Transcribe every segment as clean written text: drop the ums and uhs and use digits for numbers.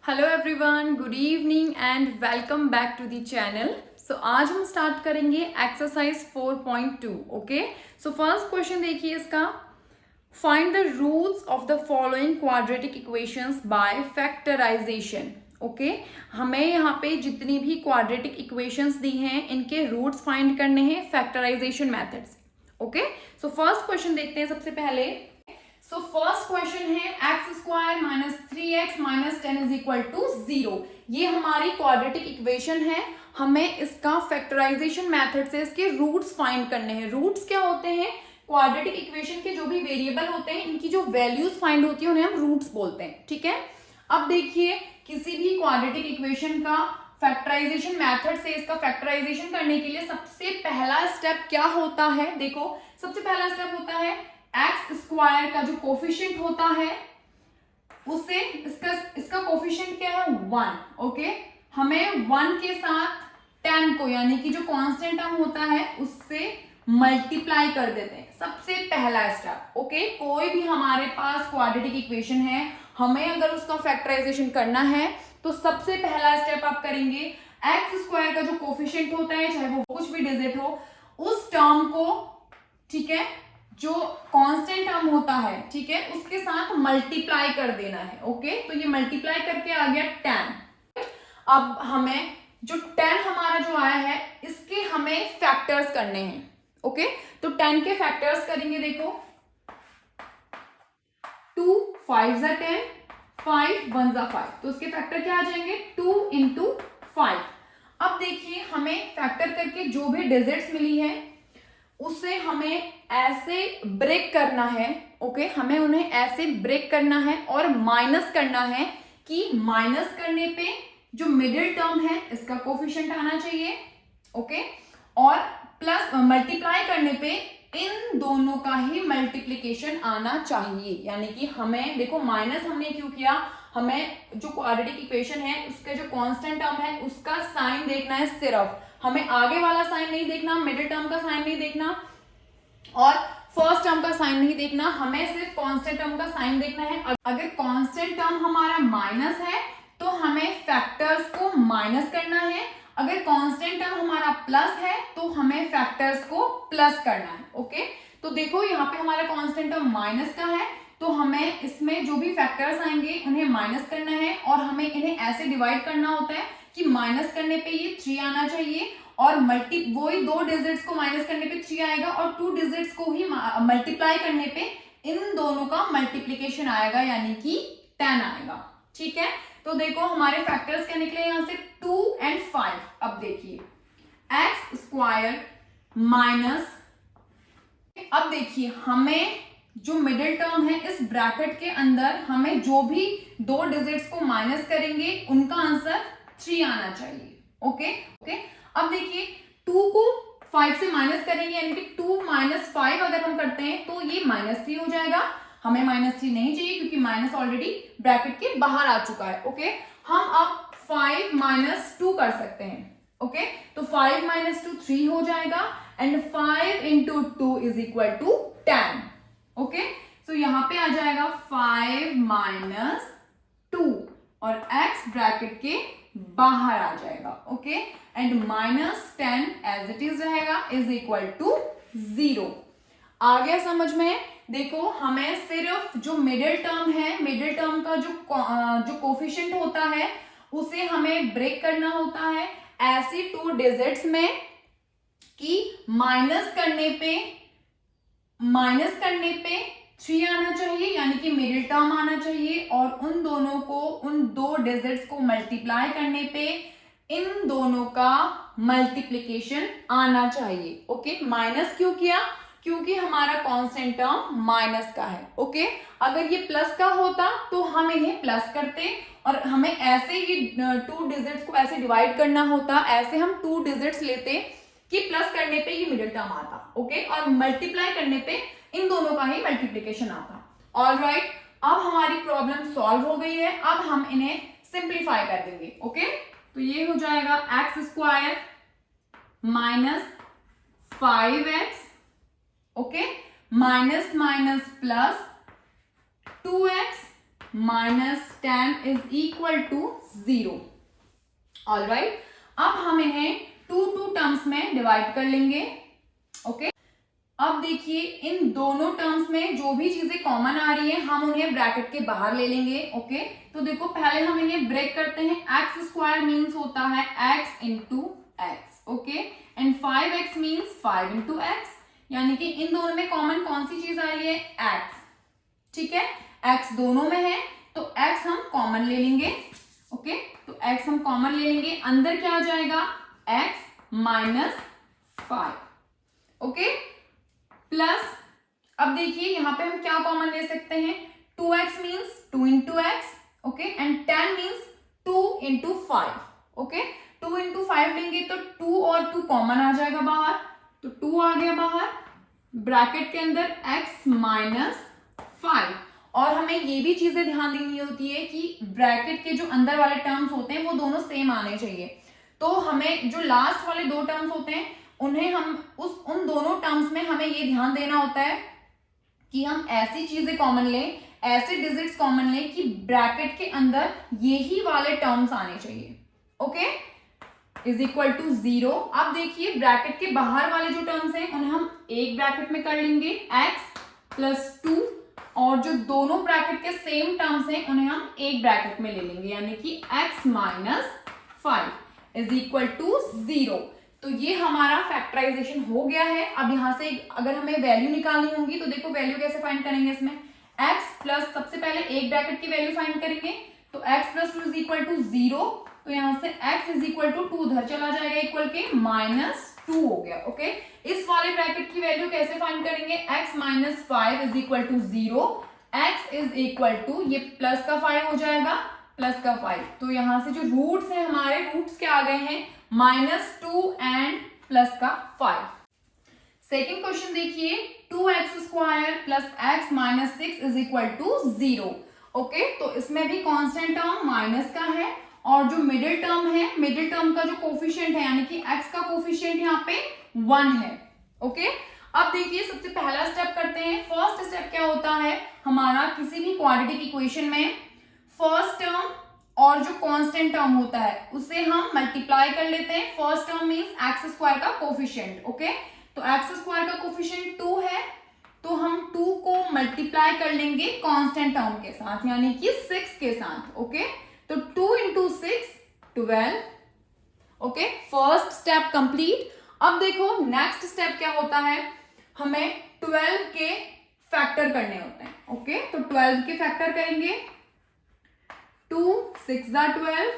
Hello everyone, good evening and welcome back to the channel. So आज हम start करेंगे exercise 4.2। Okay, so first question देखिए इसका। Find the roots of the following quadratic equations by factorization. Okay, हमें यहाँ पे जितनी भी क्वाड्रेटिक इक्वेशंस दी हैं इनके रूट्स फाइंड करने हैं फैक्टराइजेशन मेथड से। ओके, सो फर्स्ट क्वेश्चन देखते हैं सबसे पहले। सो फर्स्ट क्वेश्चन है x square minus 3x minus 10 is equal to 0। ये हमारी क्वाड्रेटिक इक्वेशन है। हमें इसका फैक्टराइजेशन मेथड से इसके रूट्स फाइंड करने हैं। रूट्स क्या होते हैं? क्वाड्रेटिक इक्वेशन के जो भी वेरिएबल होते हैं इनकी जो वैल्यूज फाइंड होती है उन्हें हम रूट्स बोलते हैं। ठीक है, अब देखिए किसी भी क्वाड्रेटिक इक्वेशन का फैक्टराइजेशन मेथड से इसका फैक्टराइजेशन करने के लिए सबसे पहला स्टेप क्या होता है? देखो, सबसे पहला स्टेप होता है एक्स स्क्वायर का जो कोफिशिएंट होता है उसे इसका कोफिशिएंट क्या है? 1। ओके, हमें 1 के साथ 10 को यानी कि जो कांस्टेंट टर्म होता है उससे मल्टीप्लाई कर देते हैं। सबसे पहला स्टेप। ओके, कोई भी हमारे पास क्वाड्रेटिक इक्वेशन है, हमें अगर उसका फैक्टराइजेशन करना है तो सबसे पहला स्टेप आप करेंगे एक्स स्क्वायर का जो कोफिशिएंट होता है, चाहे वो कुछ भी डिजिट हो, उस टर्म को, ठीक है, जो कांस्टेंट टर्म होता है, ठीक है, उसके साथ मल्टीप्लाई कर देना है। ओके, तो ये मल्टीप्लाई करके आ गया 10। अब हमें जो 10 हमारा जो आया है इसके हमें फैक्टर्स करने हैं। ओके, तो 10 के फैक्टर्स करेंगे। देखो, 2 5 जा 10, 5 1 जा 5, तो उसके फैक्टर क्या आ जाएंगे? 2 इंटू 5। अब देखिए हमें फैक्टर करके जो भी डिजिट्स मिली है उसे हमें ऐसे ब्रेक करना है। ओके, हमें उन्हें ऐसे ब्रेक करना है और माइनस करना है कि माइनस करने पे जो मिडिल टर्म है इसका कोफिशिएंट आना चाहिए। ओके, और प्लस मल्टीप्लाई करने पे इन दोनों का ही मल्टीप्लिकेशन आना चाहिए। यानी कि हमें देखो, माइनस हमने क्यों किया? हमें जो क्वाड्रेटिक इक्वेशन है उसका जो कांस्टेंट टर्म है उसका साइन देखना है सिर्फ। हमें आगे वाला साइन नहीं देखना, मिडिल टर्म का साइन नहीं देखना और फर्स्ट टर्म का साइन नहीं देखना, हमें सिर्फ कांस्टेंट टर्म का साइन देखना है। अगर कांस्टेंट टर्म हमारा माइनस है तो हमें फैक्टर्स को माइनस करना है। अगर कांस्टेंट टर्म हमारा प्लस है तो हमें फैक्टर्स को प्लस करना है। ओके, तो देखो यहाँ पे हमारा कांस्टेंट टर्म माइनस का है तो हमें इसमें जो भी फैक्टर्स आएंगे उन्हें माइनस करना है और हमें इन्हें ऐसे डिवाइड करना होता है कि माइनस करने पे ये 3 आना चाहिए और वही 2 डिजिट्स को माइनस करने पे 3 आएगा और 2 डिजिट्स को ही मल्टीप्लाई करने पे इन दोनों का मल्टीप्लिकेशन आएगा यानी कि 10 आएगा। ठीक है, तो देखो हमारे फैक्टर्स क्या निकले यहां से? 2 और 5। अब देखिए एक्स स्क्वायर माइनस, अब देखिए हमें जो मिडिल टर्म है इस ब्रैकेट के अंदर हमें जो भी 2 डिजिट्स को माइनस करेंगे उनका आंसर 3 आना चाहिए। ओके, अब देखिए 2 को 5 से माइनस करेंगे यानी कि 2 माइनस 5 अगर हम करते हैं तो ये -3 हो जाएगा। हमें -3 नहीं चाहिए क्योंकि माइनस ऑलरेडी ब्रैकेट के बाहर आ चुका है। ओके, हम अब 5 माइनस 2 कर सकते हैं। ओके, तो 5 माइनस 2 3 हो जाएगा and 5 into 2 is equal to 10। Okay, so यहां पे आ जाएगा 5 माइनस 2 और x ब्रैकेट के बाहर आ जाएगा। Okay, and -10 as it is रहेगा इज इक्वल टू 0। आ गया समझ में? देखो हमें सिर्फ जो मिडिल टर्म है, मिडिल टर्म का जो कोफिशिएंट होता है उसे हमें ब्रेक करना होता है ऐसी 2 डिजिट्स में कि माइनस करने पे 3 आना चाहिए यानी कि मिडिल टर्म आना चाहिए और उन दोनों को, उन 2 डिजिट्स को मल्टीप्लाई करने पे इन दोनों का मल्टीप्लिकेशन आना चाहिए। ओके, माइनस क्यों किया? क्योंकि हमारा कांस्टेंट टर्म माइनस का है। ओके, अगर ये प्लस का होता तो हम इन्हें प्लस करते और हमें ऐसे ही 2 डिजिट्स को ऐसे डिवाइड करना होता, ऐसे हम 2 डिजिट्स लेते कि प्लस करने पे ये मिडिल टर्म आता। ओके, और मल्टीप्लाई करने पे इन दोनों का ही मल्टीप्लिकेशन आता। ऑलराइट, अब हमारी प्रॉब्लम सॉल्व हो गई है। अब हम इन्हें सिंप्लीफाई कर देंगे। ओके, तो ये हो जाएगा x square minus 5x, okay, minus minus plus 2x minus 10 is equal to 0। Alright, अब हम इन्हें टू टर्म्स में डिवाइड कर लेंगे। ओके, अब देखिए इन दोनों टर्म्स में जो भी चीजें कॉमन आ रही है हम उन्हें ब्रैकेट के बाहर ले लेंगे। ओके, तो देखो पहले हम इन्हें ब्रेक करते हैं। एक्स स्क्वायर मीन्स होता है x into x. Okay, and 5x means 5 into x, यानी कि इन दोनों में कॉमन कौन सी चीज आ रही है? एक्स। ठीक है, एक्स दोनों में है तो एक्स हम कॉमन ले लेंगे। ओके, तो एक्स हम कॉमन ले लेंगे, अंदर क्या आ जाएगा? X minus 5। ओके, प्लस अब देखिए यहां पे हम क्या कॉमन ले सकते हैं? 2x means 2 into x. Okay, and 10 means 2 into 5। Okay, 2 into 5 लेंगे तो 2 और 2 कॉमन आ जाएगा बाहर, तो 2 आ गया बाहर। ब्रैकेट के अंदर x माइनस 5। और हमें ये भी चीजें ध्यान देनी होती है कि ब्रैकेट के जो अंदर वाले टर्म्स होते हैं वो दोनों सेम आने चाहिए। तो हमें जो लास्ट वाले दो टर्म्स होते हैं उन्हें हम उन दोनों टर्म्स में हमें ये ध्यान देना होता है कि हम ऐसी चीजें कॉमन लें, ऐसे डिजिट्स कॉमन लें कि ब्रैकेट के अंदर यही वाले टर्म्स आने चाहिए। Okay, is equal to 0। अब देखिए ब्रैकेट के बाहर वाले जो टर्म्स हैं उन्हें हम एक ब्रैकेट में कर लेंगे, x प्लस 2, और जो दोनों ब्रैकेट के सेम टर्म्स हैं उन्हें हम एक ब्रैकेट में ले लेंगे, यानी कि x minus 5 is equal to 0। तो ये हमारा फैक्टराइजेशन हो गया है। अब यहां से अगर हमें वैल्यू निकालनी होगी तो देखो वैल्यू कैसे फाइंड करेंगे इसमें? x प्लस, सबसे पहले एक ब्रैकेट की वैल्यू फाइंड करेंगे, तो x plus 2 is equal to 0। तो यहां से x इज इक्वल टू 2 उधर चला जाएगा, इक्वल के माइनस 2 हो गया। ओके, इस वाले ब्रैकेट की वैल्यू कैसे फाइंड करेंगे? x minus 5 is equal to 0। x is equal to, ये प्लस का 5 हो जाएगा, प्लस का 5। तो यहां से जो रूट्स हैं हमारे, रूट्स क्या आ गए हैं? -2 एंड प्लस का 5। सेकेंड क्वेश्चन देखिए, 2x square plus x minus 6 is equal to 0। Okay, तो इसमें भी कांस्टेंट टर्म माइनस का है, और जो मिडिल टर्म है, मिडिल टर्म का जो कोफिशिएंट है यानी कि x का कोफिशिएंट यहाँ पे 1 है। ओके, अब देखिए सबसे पहला स्टेप करते हैं। फर्स्ट स्टेप क्या होता है हमारा किसी भी क्वाड्रेटिक इक्वेशन में? फर्स्ट टर्म और जो कांस्टेंट टर्म होता है उसे हम मल्टीप्लाई कर लेते हैं। First term means x square का कोफिशिएंट। ओके, तो एक्स स्क्वायर का कोफिशिएंट 2 है, तो हम 2 को मल्टीप्लाई कर लेंगे कांस्टेंट टर्म के साथ, यानी कि 6 के साथ। ओके, तो 2 into 6 12। Okay, first step complete. अब देखो नेक्स्ट स्टेप क्या होता है, हमें 12 के फैक्टर करने होते हैं। ओके, तो 12 के फैक्टर करेंगे। 2 6 जा 12,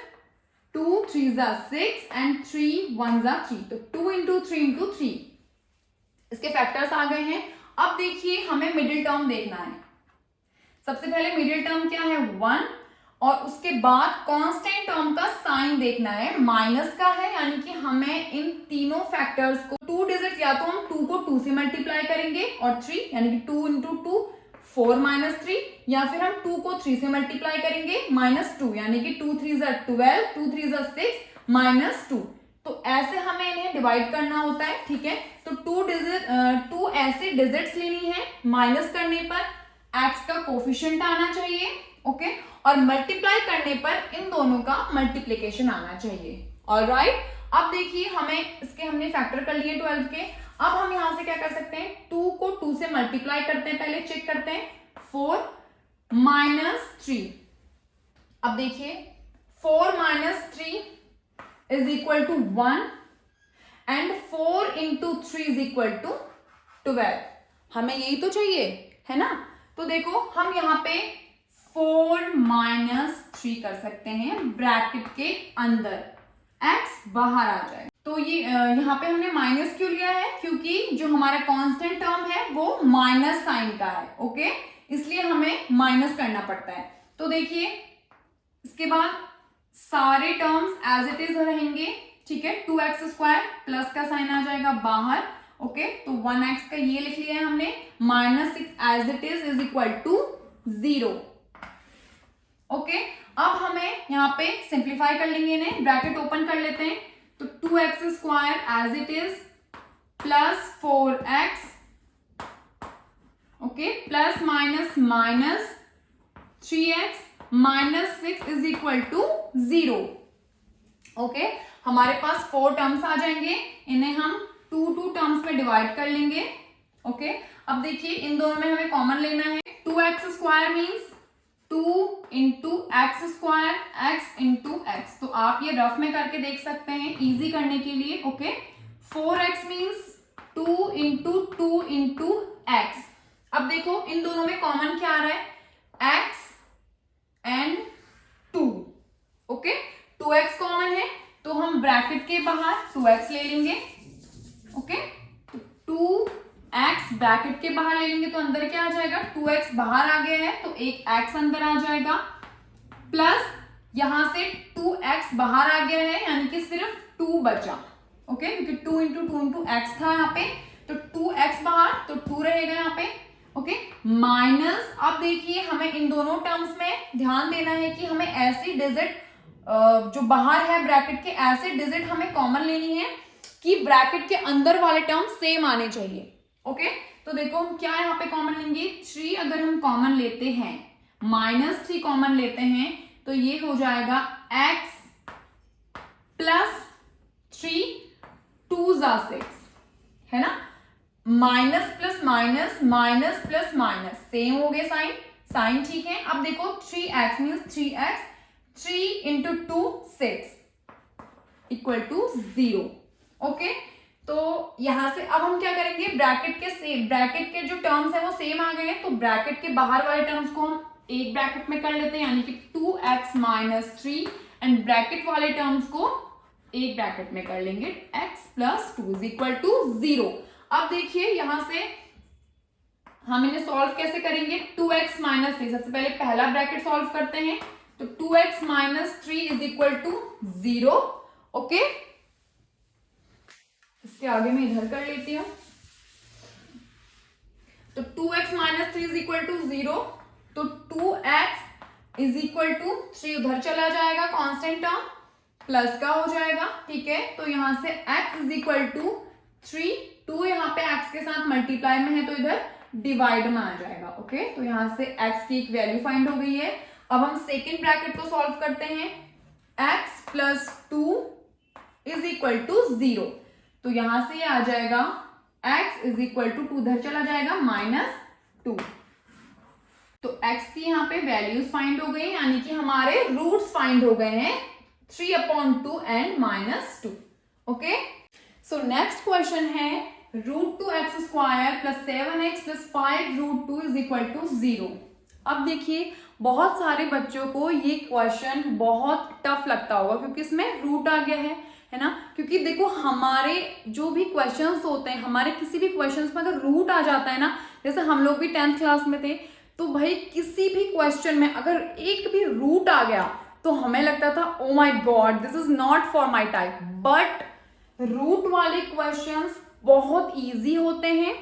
2 3 जा 6 एंड 3 1 जा 3, तो 2 इंटू 3 इंटू 3 इसके फैक्टर्स आ गए हैं। अब देखिए हमें मिडिल टर्म देखना है। सबसे पहले मिडिल टर्म क्या है? 1, और उसके बाद कांस्टेंट टर्म का साइन देखना है, माइनस का है, यानी कि हमें इन तीनों फैक्टर्स को 2 डिजिट, या तो हम 2 को 2 से मल्टीप्लाई करेंगे और 3, यानी कि 2 इंटू 2 4 माइनस 3, या फिर हम 2 को 3 से मल्टीप्लाई करेंगे -2, यानी कि 2 3 जा 12, 2 3 जा 6 -2। तो ऐसे हमें इन्हें डिवाइड करना होता है। ठीक है, तो 2 ऐसे डिजिट्स लेनी है, माइनस करने पर x का कोफिशिएंट आना चाहिए। ओके, और मल्टीप्लाई करने पर इन दोनों का मल्टीप्लीकेशन आना चाहिए। ऑलराइट, अब देखिए हमें इसके हमने फैक्टर कर लिए 12 के। अब हम यहां से क्या कर सकते हैं? 2 को 2 से मल्टीप्लाई करते हैं, पहले चेक करते हैं। 4 -3। अब देखिए 4 -3 is equal to 1 and 4 into 3 is equal to 12। हमें यही तो चाहिए है ना? तो देखो हम यहाँ पे 4 -3 कर सकते हैं ब्रैकेट के अंदर, x बाहर आ जाए। तो ये यहाँ पे हमने माइनस क्यों लिया है? क्योंकि जो हमारा कांस्टेंट टर्म है वो माइनस साइन का है। ओके, इसलिए हमें माइनस करना पड़ता है। तो देखिए इसके बाद सारे टर्म्स एज इट इज रहेंगे। ठीक है, 2x स्क्वायर प्लस का साइन आ जाएगा बाहर। ओके, तो 1x का ये लिख लिया है हमने, -6 as it is equal to 0। Okay, अब हमें यहाँ पे सिंप्लीफाई कर लेंगे, इन्हें ब्रैकेट ओपन कर लेते हैं। तो 2x square as it is plus 4x, okay, plus minus 3x minus 6 is equal to 0। Okay, हमारे पास 4 टर्म्स आ जाएंगे, इन्हें हम 2 टर्म्स में डिवाइड कर लेंगे। ओके, अब देखिए इन दोनों में हमें कॉमन लेना है। 2x square means 2 into x square, x into x. तो आप ये रफ में करके देख सकते हैं इजी करने के लिए। Okay, 4x means 2 into x. अब देखो इन दोनों में कॉमन क्या आ रहा है, x and 2। Okay, 2x common है तो हम ब्रैकेट के बाहर 2x ले लेंगे। ओके, 2x ब्रैकेट के बाहर ले लेंगे तो अंदर क्या आ जाएगा, 2x बाहर आ गया है तो एक x अंदर आ जाएगा, प्लस यहां से 2x बाहर आ गया है यानी कि सिर्फ 2 बचा। ओके, क्योंकि 2 इंटू x था यहाँ पे, तो 2x बाहर तो 2 रहेगा यहाँ पे। ओके, माइनस, अब देखिए हमें इन दोनों टर्म्स में ध्यान देना है कि हमें ऐसी डिजिट जो बाहर है ब्रैकेट के, ऐसे डिजिट हमें कॉमन लेनी है कि ब्रैकेट के अंदर वाले टर्म सेम आने चाहिए। ओके, तो देखो हम क्या यहाँ पे कॉमन लेंगे, 3 अगर हम कॉमन लेते हैं, -3 कॉमन लेते हैं तो ये हो जाएगा x प्लस 3, 2 जा 6, है ना। Minus plus minus, minus plus minus, same हो गए साइन, साइन ठीक है। अब देखो 3x means 3x, 3 into 2 6 equal to 0। Okay, तो यहां से अब हम क्या करेंगे, ब्रैकेट के जो टर्म्स है वो सेम आ गए हैं, तो ब्रैकेट के बाहर वाले टर्म्स को हम एक ब्रैकेट में कर लेते हैं यानी कि 2x माइनस 3, एंड ब्रैकेट वाले टर्म्स को एक ब्रैकेट में कर लेंगे, x plus 2 is equal to 0। अब देखिए यहां से हम इन्हें सॉल्व कैसे करेंगे, 2x माइनस 3, सबसे पहले पहला ब्रैकेट सॉल्व करते हैं, तो 2x minus 3 is equal to 0। Okay, इसके आगे मैं इधर कर लेती हूं, तो 2x minus 3 is equal to 0, तो 2x इज इक्वल टू 3 उधर चला जाएगा, कांस्टेंट टर्म प्लस का हो जाएगा। ठीक है, तो यहां से x इज इक्वल टू 3, 2 यहाँ पे x के साथ मल्टीप्लाई में है तो इधर डिवाइड में आ जाएगा। ओके, तो यहां से x की एक वैल्यू फाइंड हो गई है। अब हम सेकेंड ब्रैकेट को सॉल्व करते हैं, x plus 2 is equal to 0, तो यहां से ये आ जाएगा x इज इक्वल टू 2 उधर चला जाएगा -2, तो x की यहाँ पे वैल्यूज फाइंड हो गई यानी कि हमारे रूट्स फाइंड हो गए हैं 3/2 and -2। Okay, so next question है √2x square plus 7x plus 5√2 is equal to 0। अब देखिए बहुत सारे बच्चों को ये क्वेश्चन बहुत टफ लगता होगा क्योंकि इसमें रूट आ गया है ना। क्योंकि देखो हमारे जो भी क्वेश्चंस होते हैं, हमारे किसी भी क्वेश्चंस में अगर रूट आ जाता है ना, जैसे हम लोग भी 10th क्लास में थे, तो भाई किसी भी क्वेश्चन में अगर एक भी रूट आ गया तो हमें लगता था oh my god this is not for my type. But root वाले क्वेश्चंस बहुत इजी होते हैं,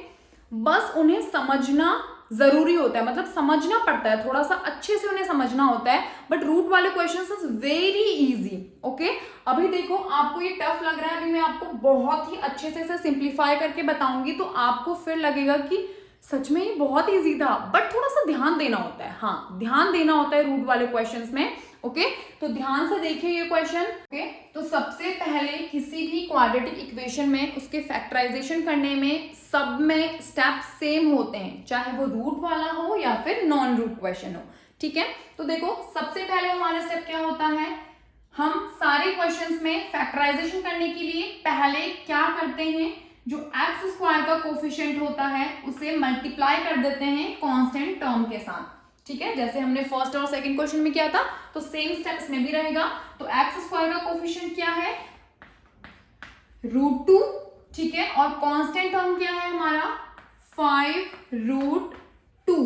बस उन्हें समझना जरूरी होता है, मतलब समझना पड़ता है, थोड़ा सा अच्छे से उन्हें समझना होता है। बट रूट वाले questions is very easy. Okay, अभी देखो आपको ये टफ लग रहा है, अभी मैं आपको बहुत ही अच्छे से इसे सिंप्लीफाई करके बताऊंगी तो आपको फिर लगेगा कि सच में ये बहुत इजी था, बट थोड़ा सा ध्यान देना होता है। हाँ, ध्यान देना होता है रूट वाले क्वेश्चंस में। ओके, तो ध्यान से देखिए ये क्वेश्चन। ओके, तो सबसे पहले किसी भी क्वाड्रेटिक इक्वेशन में उसके फैक्टराइजेशन करने में सब में स्टेप सेम होते हैं, चाहे वो रूट वाला हो या फिर नॉन रूट क्वेश्चन हो। ठीक है, तो देखो सबसे पहले हमारा स्टेप क्या होता है, हम सारे क्वेश्चंस में फैक्टराइजेशन करने के लिए पहले क्या करते हैं, जो एक्स स्क्वायर का कोफिशिएंट होता है उसे मल्टीप्लाई कर देते हैं कांस्टेंट टर्म के साथ। ठीक है, जैसे हमने फर्स्ट और सेकंड क्वेश्चन में किया था तो सेम स्टेप्स में भी रहेगा। तो एक्स स्क्वायर का कोफिशिएंट क्या है, √2। ठीक है, और कांस्टेंट टर्म क्या है हमारा 5√2।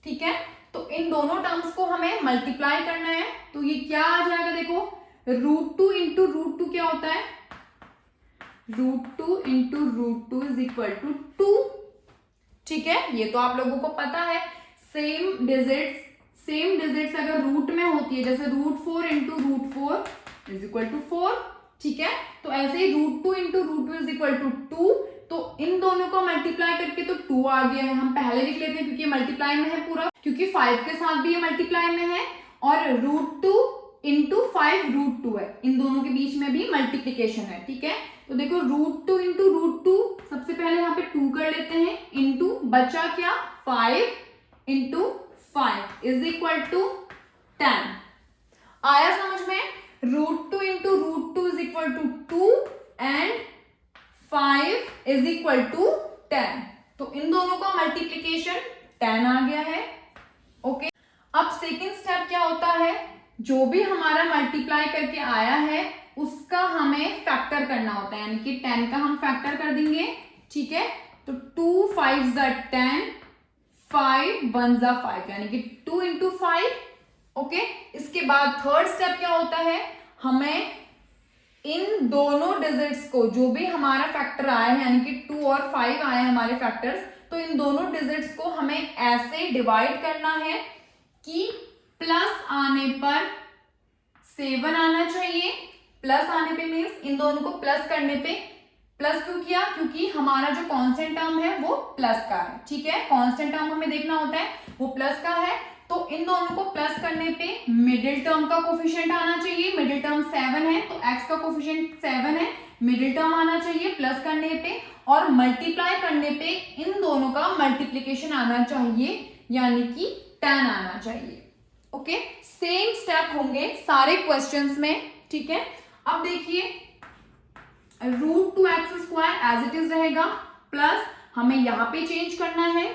ठीक है, तो इन दोनों टर्म्स को हमें मल्टीप्लाई करना है, तो ये क्या आ जाएगा, देखो √2 इंटू √2 क्या होता है, √2 इंटू √2 इज इक्वल टू 2। ठीक है, ये तो आप लोगों को पता है। सेम डिजिट्स अगर रूट में होती है, जैसे √4 इंटू √4 इज इक्वल टू 4। ठीक है, तो ऐसे ही √2 इंटू √2 इज इक्वल टू 2, तो इन दोनों को मल्टीप्लाई करके तो 2 आ गया है, हम पहले लिख लेते हैं क्योंकि मल्टीप्लाई में है पूरा। क्योंकि 5 के साथ भी ये मल्टीप्लाई में है और √2 इंटू 5 √2 है, इन दोनों के बीच में भी मल्टीप्लीकेशन है। ठीक है, तो देखो √2 इंटू √2, सबसे पहले यहाँ पे 2 कर लेते हैं, इंटू बचा क्या 5 इंटू 5 इज इक्वल टू 10। आया समझ में? √2 into √2 is equal to 2 and 5 is equal to 10। तो इन दोनों का मल्टीप्लीकेशन 10 आ गया है। ओके, अब सेकेंड स्टेप क्या होता है, जो भी हमारा मल्टीप्लाई करके आया है उसका हमें फैक्टर करना होता है, यानी कि 10 का हम फैक्टर कर देंगे। ठीक है, तो 2 5 10, 5 1 5, यानी कि 2 इंटू 5। ओके, इसके बाद थर्ड स्टेप क्या होता है, हमें इन दोनों डिजिट्स को, जो भी हमारा फैक्टर आया है, यानी कि 2 और 5 आए हमारे फैक्टर्स, तो इन दोनों डिजिट्स को हमें ऐसे डिवाइड करना है कि प्लस आने पर 7 आना चाहिए। प्लस आने पे मीन्स इन दोनों को प्लस करने पे, प्लस क्यों किया, क्योंकि हमारा जो कांस्टेंट टर्म है वो प्लस का है। ठीक है, कांस्टेंट टर्म हमें देखना होता है, वो प्लस का है, तो इन दोनों को प्लस करने पे मिडिल टर्म का कोफिशिएंट आना चाहिए। मिडिल टर्म 7 है तो x का कोफिशिएंट 7 है, मिडिल टर्म आना चाहिए प्लस करने पे, और मल्टीप्लाई करने पे इन दोनों का मल्टीप्लीकेशन आना चाहिए, यानी कि 10 आना चाहिए। ओके, सेम स्टेप होंगे सारे क्वेश्चंस में। ठीक है, अब देखिए √2x² एज इट इज रहेगा, प्लस हमें यहां पे चेंज करना है,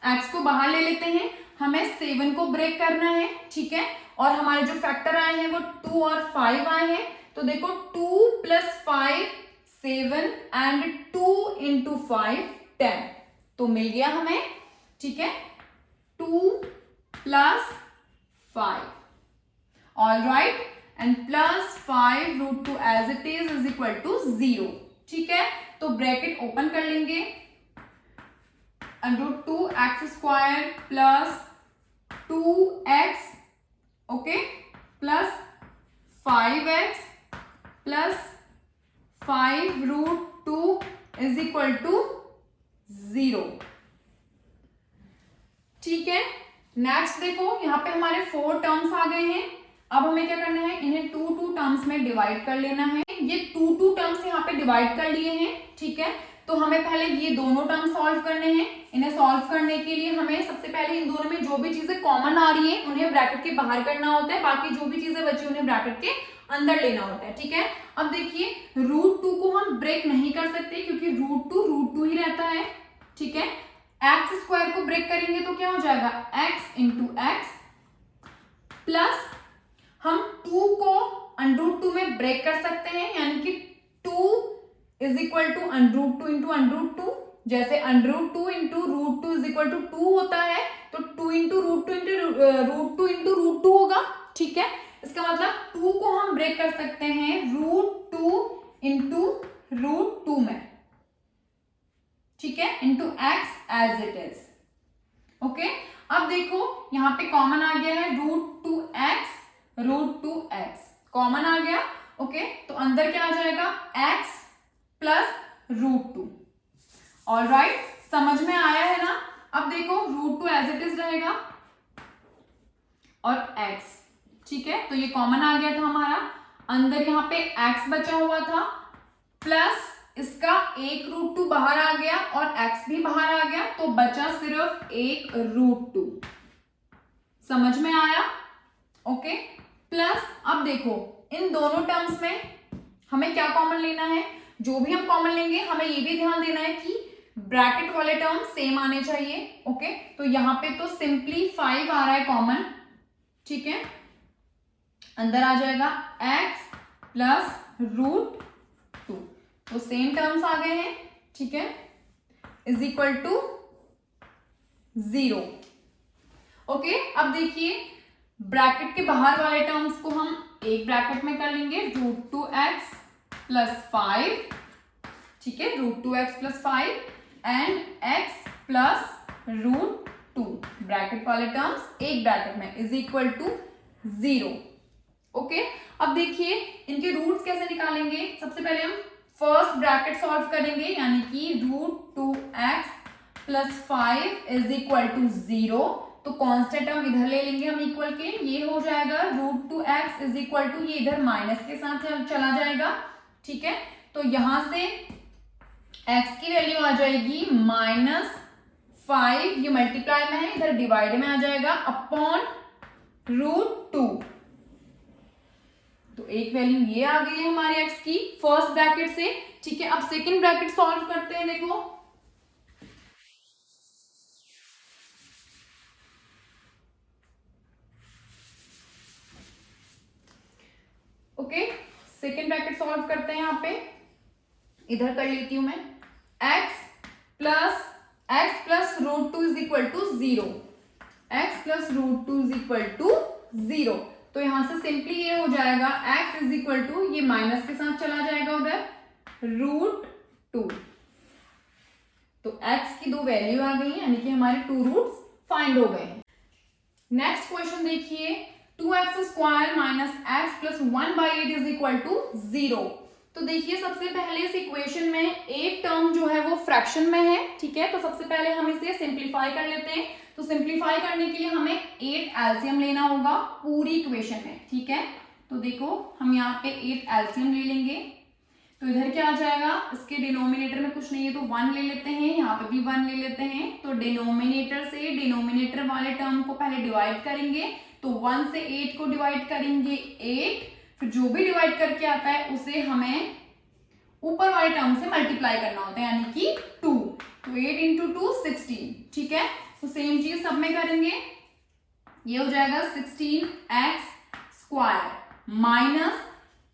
x को बाहर ले लेते हैं, हमें 7 को ब्रेक करना है। ठीक है, और हमारे जो फैक्टर आए हैं वो 2 और 5 आए हैं, तो देखो 2 + 5 7 एंड 2 इंटू 5 10, तो मिल गया हमें। ठीक है, 2 + 5, all right, and +5 √2 as it is equal to 0। ठीक है, तो ब्रैकेट ओपन कर लेंगे, √2x² + 2x, okay, plus 5x + 5 √2 is equal to 0। ठीक है, नेक्स्ट देखो यहाँ पे हमारे 4 टर्म्स आ गए हैं। अब हमें क्या करना है, इन्हें 2 टर्म्स में डिवाइड कर लेना है। ये 2 टर्म्स यहाँ पे डिवाइड कर लिए हैं। ठीक है, तो हमें पहले ये दोनों टर्म सॉल्व करने हैं। इन्हें सॉल्व करने के लिए हमें सबसे पहले इन दोनों में जो भी चीजें कॉमन आ रही है उन्हें ब्रैकेट के बाहर करना होता है, बाकी जो भी चीजें बची उन्हें ब्रैकेट के अंदर लेना होता है। ठीक है, अब देखिए √2 को हम ब्रेक नहीं कर सकते क्योंकि √2 ही रहता है। ठीक है, x² को ब्रेक करेंगे तो क्या हो जाएगा, x इंटू एक्स, प्लस हम 2 को √2 में ब्रेक कर सकते हैं, यानी कि 2 इज इक्वल टू √2 इंटू √2, जैसे √2 इंटू √2 इज इक्वल टू 2 होता है, तो 2 इंटू √2 इंटू √2 होगा। ठीक है, इसका मतलब 2 को हम ब्रेक कर सकते हैं √2 इंटू √2 में। ठीक है, into x as it is. Okay, अब देखो यहाँ पे कॉमन आ गया है √2x कॉमन आ गया। ओके, तो अंदर क्या आ जाएगा, x + √2। ऑल राइट, समझ में आया है ना? अब देखो √2 एज इट इज रहेगा और x। ठीक है, तो ये कॉमन आ गया था हमारा, अंदर यहाँ पे x बचा हुआ था, प्लस इसका एक √2 बाहर आ गया और x भी बाहर आ गया, तो बचा सिर्फ एक √2। समझ में आया? ओके, प्लस अब देखो इन दोनों टर्म्स में हमें क्या कॉमन लेना है, जो भी हम कॉमन लेंगे हमें ये भी ध्यान देना है कि ब्रैकेट वाले टर्म सेम आने चाहिए। ओके, तो यहाँ पे तो सिंपली 5 आ रहा है कॉमन। ठीक है, अंदर आ जाएगा x + √2, तो सेम टर्म्स आ गए हैं। ठीक है, इज इक्वल टू 0। ओके, अब देखिए ब्रैकेट के बाहर वाले टर्म्स को हम एक ब्रैकेट में कर लेंगे, √2x + 5। ठीक है, √2x + 5 एंड x + √2, ब्रैकेट वाले टर्म्स एक ब्रैकेट में, इज इक्वल टू 0। ओके, अब देखिए इनके रूट्स कैसे निकालेंगे। सबसे पहले हम फर्स्ट ब्रैकेट सॉल्व करेंगे, यानी कि √2x + 5 इज इक्वल टू 0, तो कांस्टेंट टर्म इधर ले लेंगे हम इक्वल के, ये हो जाएगा √2x इज इक्वल टू, ये इधर माइनस के साथ चला जाएगा, ठीक है। तो यहां से x की वैल्यू आ जाएगी -5, ये मल्टीप्लाई में है, इधर डिवाइड में आ जाएगा, अपॉन √2। तो एक वैल्यू ये आ गई है हमारे x की फर्स्ट ब्रैकेट से, ठीक है। अब सेकंड ब्रैकेट सॉल्व करते हैं, देखो ओके, सेकेंड ब्रैकेट सॉल्व करते हैं। यहाँ पे इधर कर लेती हूं मैं, x plus √2 is equal to 0, x plus √2 is equal to 0। तो यहां से सिंपली ये हो जाएगा x इज इक्वल टू, ये माइनस के साथ चला जाएगा उधर, √2। तो x की दो वैल्यू आ गई, यानी कि हमारे 2 रूट्स फाइंड हो गए। नेक्स्ट क्वेश्चन देखिए, 2x square minus x plus 1/8 is equal to 0। तो देखिए सबसे पहले इस इक्वेशन में एक टर्म जो है वो फ्रैक्शन में है, ठीक है। तो सबसे पहले हम इसे सिंप्लीफाई कर लेते हैं। तो सिंप्लीफाई करने के लिए हमें 8 एलसीएम लेना होगा पूरी इक्वेशन में, ठीक है। तो देखो हम यहाँ पे 8 एलसीएम ले लेंगे, तो इधर क्या आ जाएगा, इसके डिनोमिनेटर में कुछ नहीं है तो 1 ले लेते हैं, यहाँ पे भी 1 ले लेते हैं। तो डिनोमिनेटर से डिनोमिनेटर वाले टर्म को पहले डिवाइड करेंगे, तो 1 से 8 को डिवाइड करेंगे 8, फिर जो भी डिवाइड करके आता है उसे हमें ऊपर वाले टर्म से मल्टीप्लाई करना होता है, यानी कि 2। तो 8 इंटू 2 16, ठीक है। तो सेम चीज सब में करेंगे, ये हो जाएगा 16x स्क्वायर माइनस,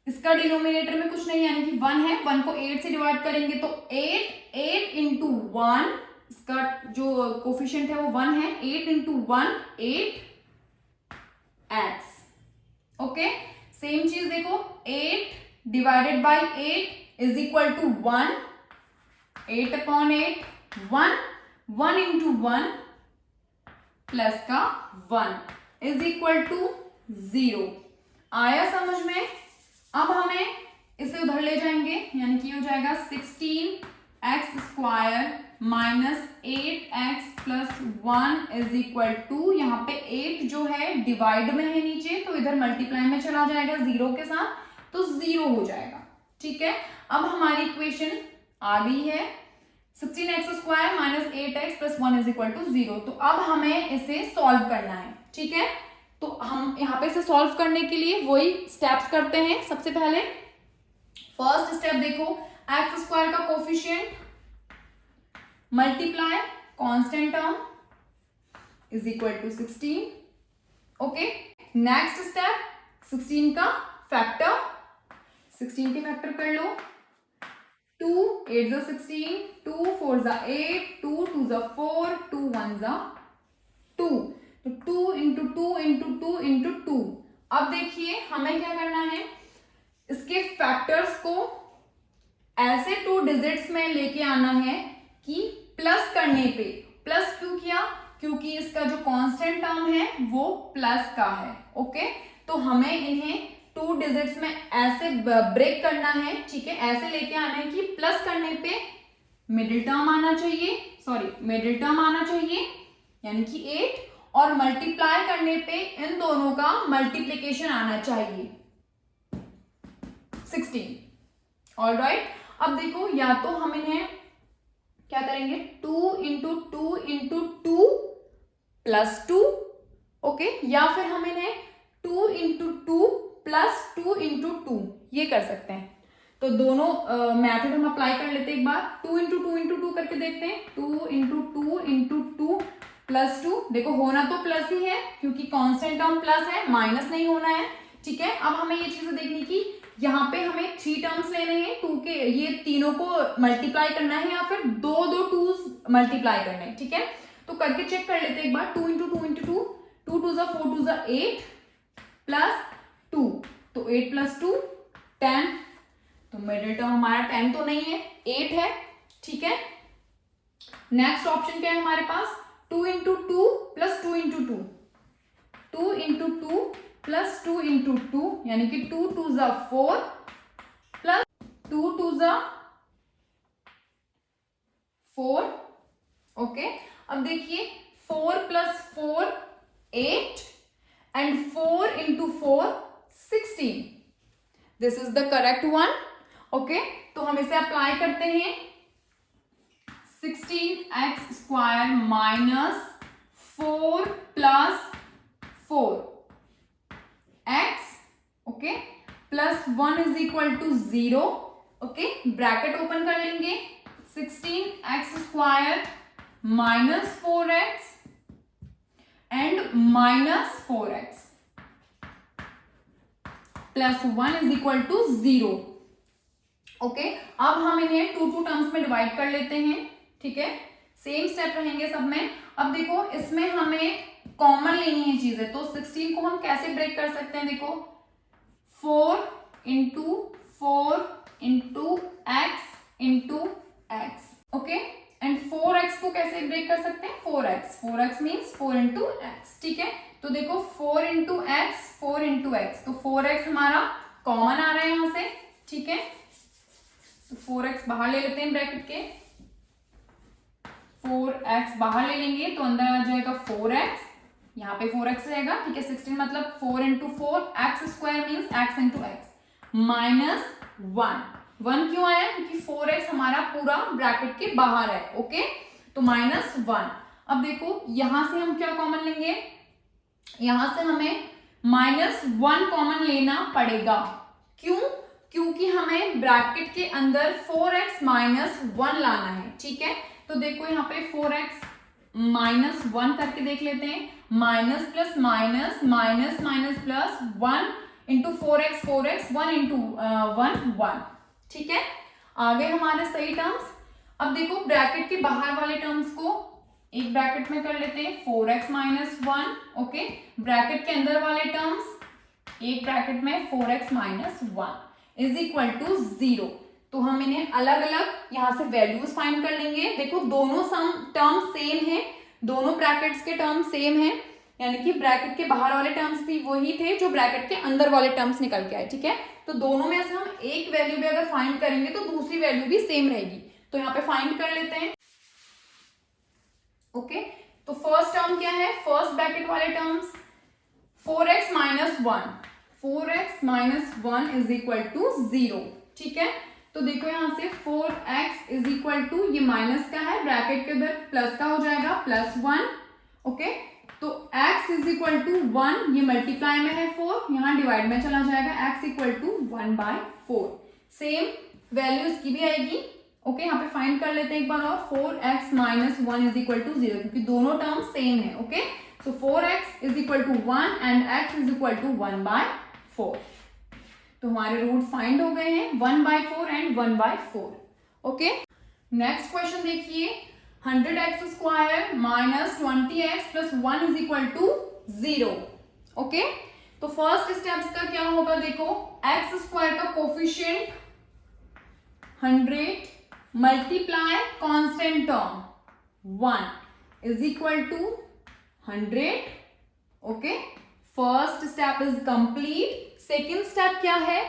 इसका डिनोमिनेटर में कुछ नहीं यानी कि 1 है, 1 को 8 से डिवाइड करेंगे तो 8 इंटू 1, इसका जो कोफिशिएंट है वो 1 है, 8 इंटू 1 8x, ओके। सेम चीज देखो, 8 divided by 8 is equal to 1, 8 upon 8 1 into 1 plus का 1 इज इक्वल टू 0। आया समझ में? अब हमें इसे उधर ले जाएंगे, यानी कि हो जाएगा 16x square minus 8x plus 1 is equal to, यहाँ पे 8 जो है डिवाइड में है नीचे, तो इधर मल्टीप्लाई में चला जाएगा 0 के साथ, तो 0 हो जाएगा, ठीक है। अब हमारी इक्वेशन आ गई है 16x square minus 8x plus 1 is equal to 0। तो अब हमें इसे सॉल्व करना है, ठीक है। तो हम यहाँ पे इसे सॉल्व करने के लिए वही स्टेप्स करते हैं। सबसे पहले फर्स्ट स्टेप देखो, एक्स स्क्वायर का coefficient multiply constant term is equal to 16, okay. Next step 16 का फैक्टर, 16 के फैक्टर कर लो, 2 8 16, 2 4 8, 2 2 4, 2 1 2, तो 2 इंटू 2 इंटू 2 इंटू 2। अब देखिए हमें क्या करना है, इसके फैक्टर्स को ऐसे 2 डिजिट्स में लेके आना है कि प्लस करने पे, प्लस क्यों किया, क्योंकि इसका जो कांस्टेंट टर्म है वो प्लस का है, ओके। तो हमें इन्हें 2 डिजिट्स में ऐसे ब्रेक करना है, ठीक है, ऐसे लेके आना है कि प्लस करने पे मिडिल टर्म आना चाहिए, मिडिल टर्म आना चाहिए यानी कि 8, और मल्टीप्लाई करने पे इन दोनों का मल्टीप्लीकेशन आना चाहिए 16। ऑलराइट, अब देखो या तो हम इन्हें क्या करेंगे, 2 इंटू 2 इंटू 2 प्लस 2, ओके, या फिर हम इन्हें 2 इंटू 2 प्लस 2 इंटू 2 ये कर सकते हैं। तो दोनों मैथड हम अप्लाई कर लेते हैं एक बार, 2 इंटू 2 इंटू 2 करके देखते हैं, 2 इंटू 2 इंटू 2 प्लस 2, देखो होना तो प्लस ही है क्योंकि कांस्टेंट टर्म प्लस है, माइनस नहीं होना है, ठीक है। अब हमें ये चीजें देखनी की, यहाँ पे हमें 3 टर्म्स लेने हैं 2 के, ये तीनों को मल्टीप्लाई करना है या फिर 2 2s मल्टीप्लाई करना है, ठीक है। तो करके चेक कर लेते हैं एक बार, 2 इंटू 2 इंटू 2, 2 2 4 2 8 प्लस 2, तो 8 प्लस 2 10, तो मिडिल टर्म हमारा 10 तो नहीं है, 8 है, ठीक है। नेक्स्ट ऑप्शन क्या है हमारे पास, 2 into 2 plus 2 into 2, 2 into 2 plus 2 into 2 यानी कि 2 2 4 प्लस 2 2 4, ओके। अब देखिए 4 plus 4 8 and 4 into 4 16. This is the correct one. Okay, तो हम इसे अप्लाई करते हैं. 16x square minus 4 plus 4x, okay, plus 1 is equal to 0. Okay, bracket open कर लेंगे. 16x square minus 4x and minus 4x plus 1 is equal to 0. Okay, अब हम इन्हें टू टर्म्स में डिवाइड कर लेते हैं. ठीक है, सेम स्टेप रहेंगे सब में. अब देखो इसमें हमें कॉमन लेनी है चीजें, तो 16 को हम कैसे ब्रेक कर सकते हैं. देखो 4 into 4 into x into x. Okay, and 4x को कैसे ब्रेक कर सकते हैं. 4x means 4 into x. ठीक है, तो देखो 4 इंटू एक्स 4 इंटू एक्स, तो 4x हमारा कॉमन आ रहा है यहां से. ठीक है, तो 4x बाहर ले लेते हैं ब्रैकेट के. 4x बाहर ले लेंगे तो अंदर आ जाएगा 4x, यहाँ पे 4x रहेगा. ठीक है, 16 मतलब 4 into 4 x square means x into x minus 1 क्यों आया, क्योंकि 4x हमारा पूरा ब्रैकेट के बाहर है. ओके, तो माइनस 1. अब देखो यहां से हम क्या कॉमन लेंगे, यहां से हमें माइनस 1 कॉमन लेना पड़ेगा. क्यों, क्योंकि हमें ब्रैकेट के अंदर 4x माइनस 1 लाना है. ठीक है, तो देखो यहाँ पे 4x माइनस 1 करके देख लेते हैं. Minus plus minus minus minus plus 1 into 4x 1 into 1. ठीक है, आ गए हमारे सही टर्म्स. अब देखो ब्रैकेट के बाहर वाले टर्म्स को एक ब्रैकेट में कर लेते हैं. 4x minus 1. ओके, ब्रैकेट के अंदर वाले टर्म्स एक ब्रैकेट में 4x minus 1 is equal to 0. तो हम इन्हें अलग अलग यहां से वैल्यूज फाइंड कर लेंगे. देखो दोनों टर्म्स सेम है, दोनों ब्रैकेट्स के टर्म्स सेम है, यानी कि ब्रैकेट के बाहर वाले टर्म्स भी वही थे जो ब्रैकेट के अंदर वाले टर्म्स निकल के आए. ठीक है, तो दोनों में से हम एक वैल्यू भी अगर फाइंड करेंगे तो दूसरी वैल्यू भी सेम रहेगी. तो यहाँ पे फाइंड कर लेते हैं. ओके, तो फर्स्ट टर्म क्या है, फर्स्ट ब्रैकेट वाले terms 4x minus 1. 4x minus 1 is equal to 0. ठीक है, तो देखो यहां से 4x इज इक्वल टू, ये माइनस का है, ब्रैकेट के अंदर प्लस का हो जाएगा प्लस 1. ओके, तो x इज इक्वल टू 1, ये मल्टीप्लाई में है 4, यहाँ डिवाइड में चला जाएगा. x equal to 1/4. Same value इसकी भी आएगी. ओके, यहाँ पे फाइंड कर लेते हैं एक बार और. 4x minus 1 is equal to 0, क्योंकि दोनों टर्म सेम है. Okay, so 4x is equal to 1 and x is equal to 1/4. तो हमारे रूट फाइंड हो गए हैं 1/4 एंड 1/4. ओके, नेक्स्ट क्वेश्चन देखिए. 100x square minus 20x plus 1 is equal to 0. Okay, तो फर्स्ट स्टेप्स का क्या होगा, देखो x स्क्वायर का coefficient 100 multiply constant term 1 is equal to 100. Okay, first step is complete. Second step क्या है,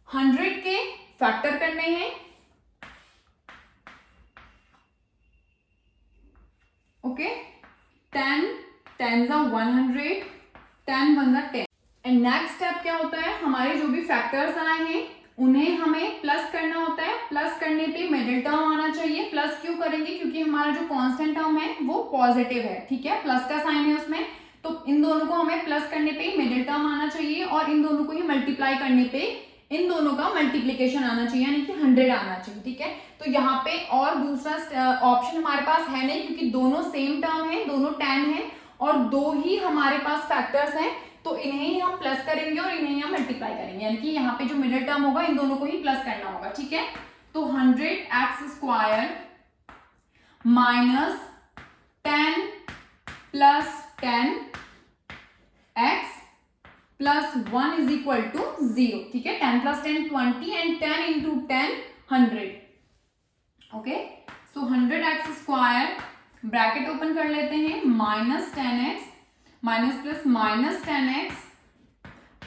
100 के फैक्टर करने हैं. Okay, 10 10s are 100, 10 1s are 10. And next step क्या होता है, हमारे जो भी फैक्टर्स आए हैं उन्हें हमें प्लस करना होता है. प्लस करने पे मिडिल टर्म आना चाहिए. प्लस क्यों करेंगे, क्योंकि हमारा जो कांस्टेंट टर्म है वो पॉजिटिव है. ठीक है, प्लस का साइन है उसमें, तो इन दोनों को हमें प्लस करने पे मिडिल टर्म आना चाहिए और इन दोनों को ही मल्टीप्लाई करने पे इन दोनों का मल्टीप्लीकेशन आना चाहिए, यानी कि 100 आना चाहिए. ठीक है, तो यहाँ पे और दूसरा ऑप्शन हमारे पास है नहीं, क्योंकि दोनों सेम टर्म है, दोनों 10 है और दो ही हमारे पास फैक्टर्स हैं, तो इन्हें ही हम प्लस करेंगे और इन्हें ही हम मल्टीप्लाई करेंगे, यानी कि यहाँ पे जो मिडिल टर्म होगा इन दोनों को ही प्लस करना होगा. ठीक है, तो 100x square minus 10 plus 10x plus 1 is equal to 0. ठीक है, 10 plus 10 20 and 10 into 10 100. Okay, so 100x square bracket open कर लेते हैं. Minus 10x minus plus minus 10x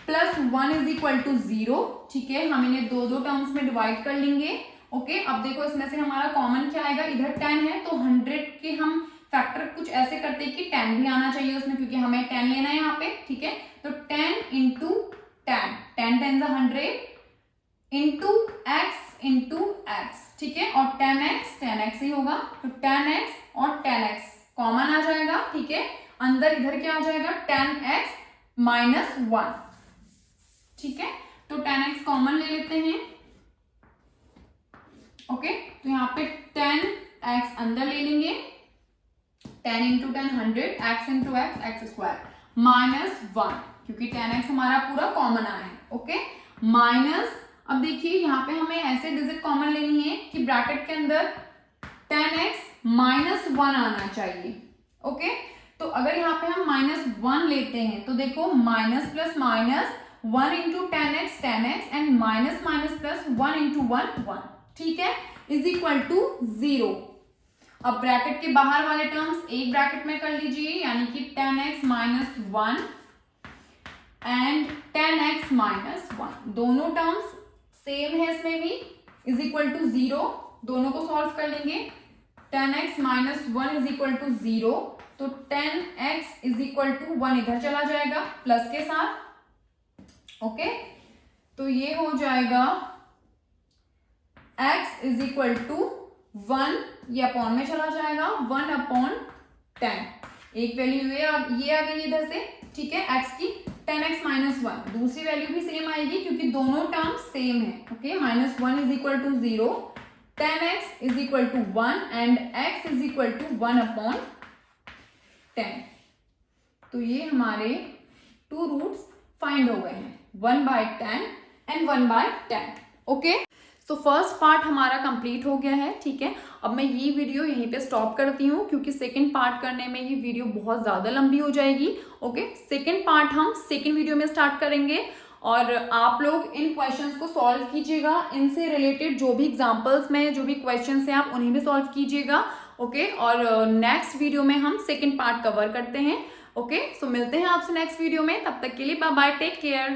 plus 1 is equal to 0. ठीक है, हम इन्हें दो टर्म्स में डिवाइड कर लेंगे. ओके, अब देखो इसमें से हमारा कॉमन क्या आएगा, इधर 10 है तो 100 के हम फैक्टर कुछ ऐसे करते हैं कि 10 भी आना चाहिए उसमें, क्योंकि हमें 10 लेना है यहाँ पे, ठीक है। तो 10 इंटू 10, 10 10 100 इंटू x, ठीक है। और 10x ही होगा, तो 10x और 10x कॉमन आ जाएगा, ठीक है। अंदर इधर क्या आ जाएगा, 10x माइनस 1, ठीक है। तो 10x कॉमन ले लेते हैं, ओके। तो यहाँ पे 10x अंदर ले लेंगे, 10 into 10 100, x into x square minus 1, क्योंकि 10x हमारा पूरा कॉमन आया है, ओके। माइनस, अब देखिए यहाँ पे हमें ऐसे डिजिट कॉमन लेनी है कि ब्रैकेट के अंदर 10x माइनस 1 आना चाहिए, ओके। तो अगर यहाँ पे हम माइनस 1 लेते हैं तो देखो minus plus minus 1 into 10x and minus minus plus 1 into 1, ठीक है, इज इक्वल टू 0। अब ब्रैकेट के बाहर वाले टर्म्स एक ब्रैकेट में कर लीजिए, यानी कि 10x minus 1 and 10x minus 1, दोनों टर्म्स सेम है इसमें भी, इज इक्वल टू 0। दोनों को सॉल्व कर लेंगे, 10x minus 1 is equal to 0, तो 10x इज इक्वल टू 1 इधर चला जाएगा प्लस के साथ, ओके। तो ये हो जाएगा x इज इक्वल टू 1, ये अपॉन में चला जाएगा, 1 अपॉन 10, एक वैल्यू ये आ गई इधर से, ठीक है, x की 10x माइनस 1, दूसरी वैल्यू भी सेम आएगी क्योंकि दोनों टर्म्स सेम है, okay. Minus 1 is equal to 0, 10x is equal to 1 and x is equal to 1 upon 10। तो ये हमारे 2 रूट्स फाइंड हो गए हैं, 1/10 and 1/10, okay. So first part हमारा कंप्लीट हो गया है, ठीक है। अब मैं ये वीडियो यहीं पे स्टॉप करती हूँ क्योंकि सेकंड पार्ट करने में ये वीडियो बहुत ज़्यादा लंबी हो जाएगी, ओके। सेकंड पार्ट हम सेकंड वीडियो में स्टार्ट करेंगे और आप लोग इन क्वेश्चंस को सॉल्व कीजिएगा, इनसे रिलेटेड जो भी एग्जाम्पल्स में जो भी क्वेश्चंस हैं आप उन्हें भी सॉल्व कीजिएगा, ओके। और नेक्स्ट वीडियो में हम सेकेंड पार्ट कवर करते हैं, ओके। सो मिलते हैं आपसे नेक्स्ट वीडियो में, तब तक के लिए बाय बाय, टेक केयर।